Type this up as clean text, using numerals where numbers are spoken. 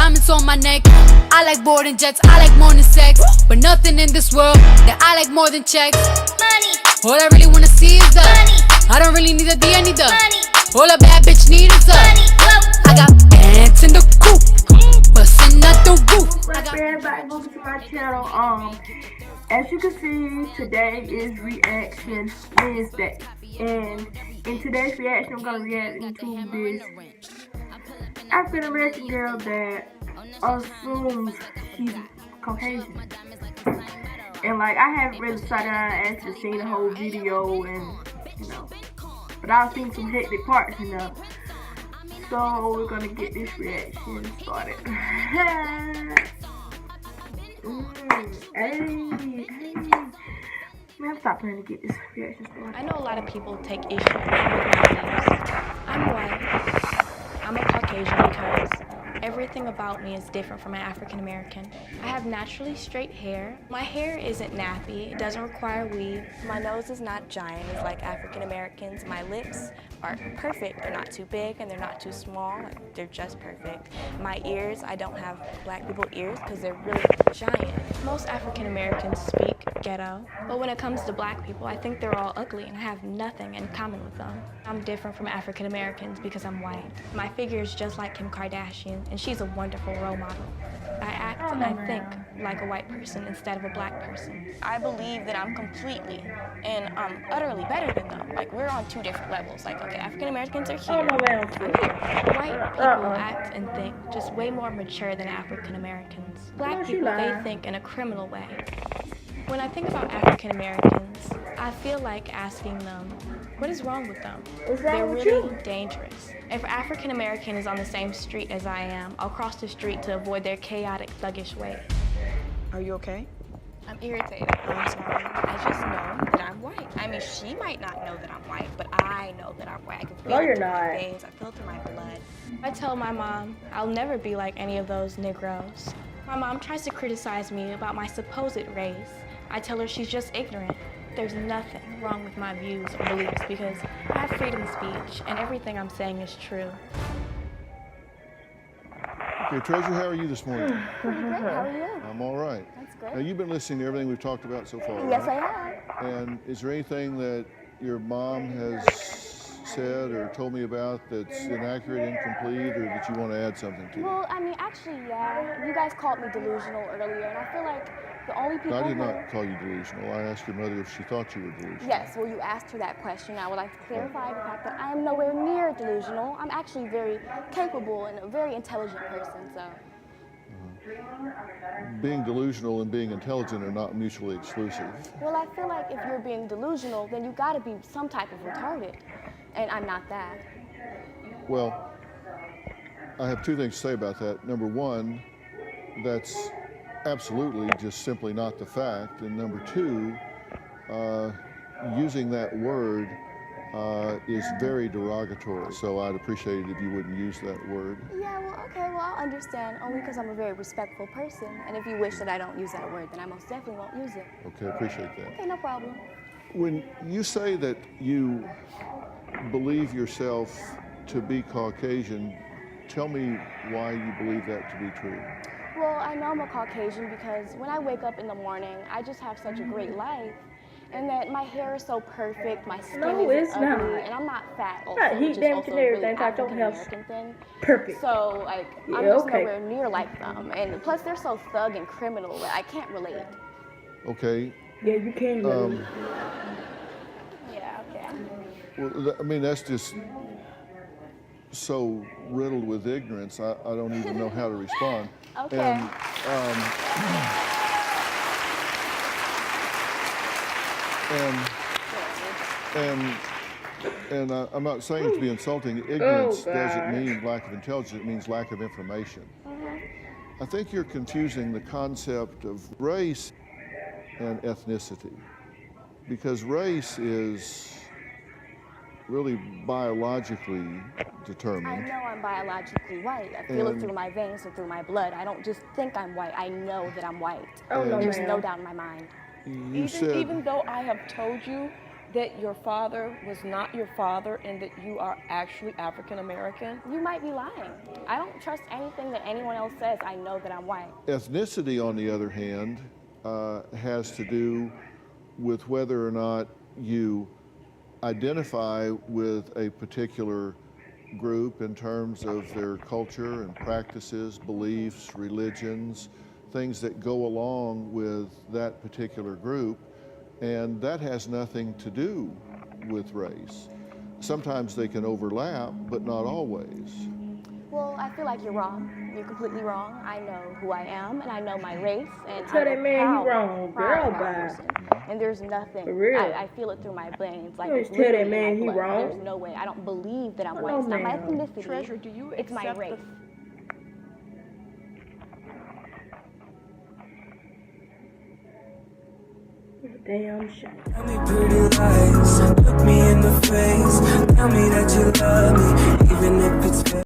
diamonds on my neck. I like boarding jets, I like more than sex, but nothing in this world that I like more than checks. Money. All I really wanna see is the money. I don't really need a D, I need the money. All a bad bitch need is the money. I got pants in the coop, bustin' out the roof. What's up, everybody? Welcome to my channel. As you can see, today is Reaction Wednesday, and in today's reaction, I'm gonna react into this African American girl that assumes she's Caucasian. And like, I haven't really sat down and actually seen the whole video, and but I've seen some hectic parts, So we're gonna get this reaction started. Hey. Man, stop trying to get this reaction started. I know a lot of people take issue with my views. I'm white. I'm a Caucasian because everything about me is different from an African American. I have naturally straight hair. My hair isn't nappy. It doesn't require weave. My nose is not giant as like African Americans. My lips are perfect. They're not too big and they're not too small. They're just perfect. My ears, I don't have black people ears because they're really giant. Most African Americans speak ghetto, but when it comes to black people, I think they're all ugly and I have nothing in common with them. I'm different from African Americans because I'm white. My figure is just like Kim Kardashian, and she's a wonderful role model. I act and I think like a white person instead of a black person. I believe that I'm completely and utterly better than them. Like, we're on two different levels. Like, okay, African Americans are here. White people act and think just way more mature than African Americans. Black people, they think in a criminal way. When I think about African Americans, I feel like asking them, what is wrong with them? They're really dangerous. If an African American is on the same street as I am, I'll cross the street to avoid their chaotic, thuggish ways. Are you okay? I'm irritated. I'm sorry. I just know that I'm white. I mean, she might not know that I'm white, but I know that I'm white. I can feel it through my veins. I feel it through my blood. I tell my mom I'll never be like any of those Negroes. My mom tries to criticize me about my supposed race. I tell her she's just ignorant. There's nothing wrong with my views or beliefs because I have freedom of speech and everything I'm saying is true. Okay, Treasure, how are you this morning? Pretty great. How are you? I'm all right. That's good. Now, you've been listening to everything we've talked about so far, Yes, right? I have. And is there anything that your mom has said or told me about that's inaccurate, incomplete, or that you want to add something to? Well, I mean, actually, yeah. You guys called me delusional earlier, and I feel like the only people I did not call you delusional. I asked your mother if she thought you were delusional. Yes, well, you asked her that question. I would like to clarify the fact that I am nowhere near delusional. I'm actually very capable and a very intelligent person, so. Being delusional and being intelligent are not mutually exclusive. Well, I feel like if you're being delusional, then you gotta be some type of retarded, and I'm not that. Well, I have two things to say about that. Number one, that's absolutely just simply not the fact. And number two, using that word is very derogatory. So I'd appreciate it if you wouldn't use that word. Yeah, well, okay, well, I'll understand, only because I'm a very respectful person. And if you wish that I don't use that word, then I most definitely won't use it. Okay, I appreciate that. Okay, no problem. When you say that you believe yourself to be Caucasian, tell me why you believe that to be true. Well, I know I'm a Caucasian because when I wake up in the morning, I just have such a great life. And that my hair is so perfect, my skin isn't ugly, and I'm not fat also, which is also a really African-American thing. Perfect. So, like, I'm just nowhere near like them. And plus, they're so thug and criminal that I can't relate. Okay. Yeah, you can relate. Yeah, okay. Well, I mean, that's just so riddled with ignorance, I don't even know how to respond. Okay. And I'm not saying it to be insulting. Ignorance doesn't mean lack of intelligence, it means lack of information. I think you're confusing the concept of race and ethnicity, because race is really biologically determined. I know I'm biologically white. I feel it through my veins and through my blood. I don't just think I'm white. I know that I'm white. There's no doubt in my mind. You said, even though I have told you that your father was not your father and that you are actually African American? You might be lying. I don't trust anything that anyone else says. I know that I'm white. Ethnicity, on the other hand, has to do with whether or not you identify with a particular group in terms of their culture and practices, beliefs, religions, things that go along with that particular group, and that has nothing to do with race. Sometimes they can overlap, but not always. Well, I feel like you're wrong. You're completely wrong. I know who I am, and I know my race, and Tell that man he wrong, girl, bye. And there's nothing. For real. I feel it through my veins. Like, You it's just tell that literally in man my he blood. wrong. There's no way. I don't believe that I'm Oh, white. no, It's not my ma'am. ethnicity. Treasure, do you It's my accept race. Damn shame. Tell me pretty lies, look me in the face. Tell me that you love me,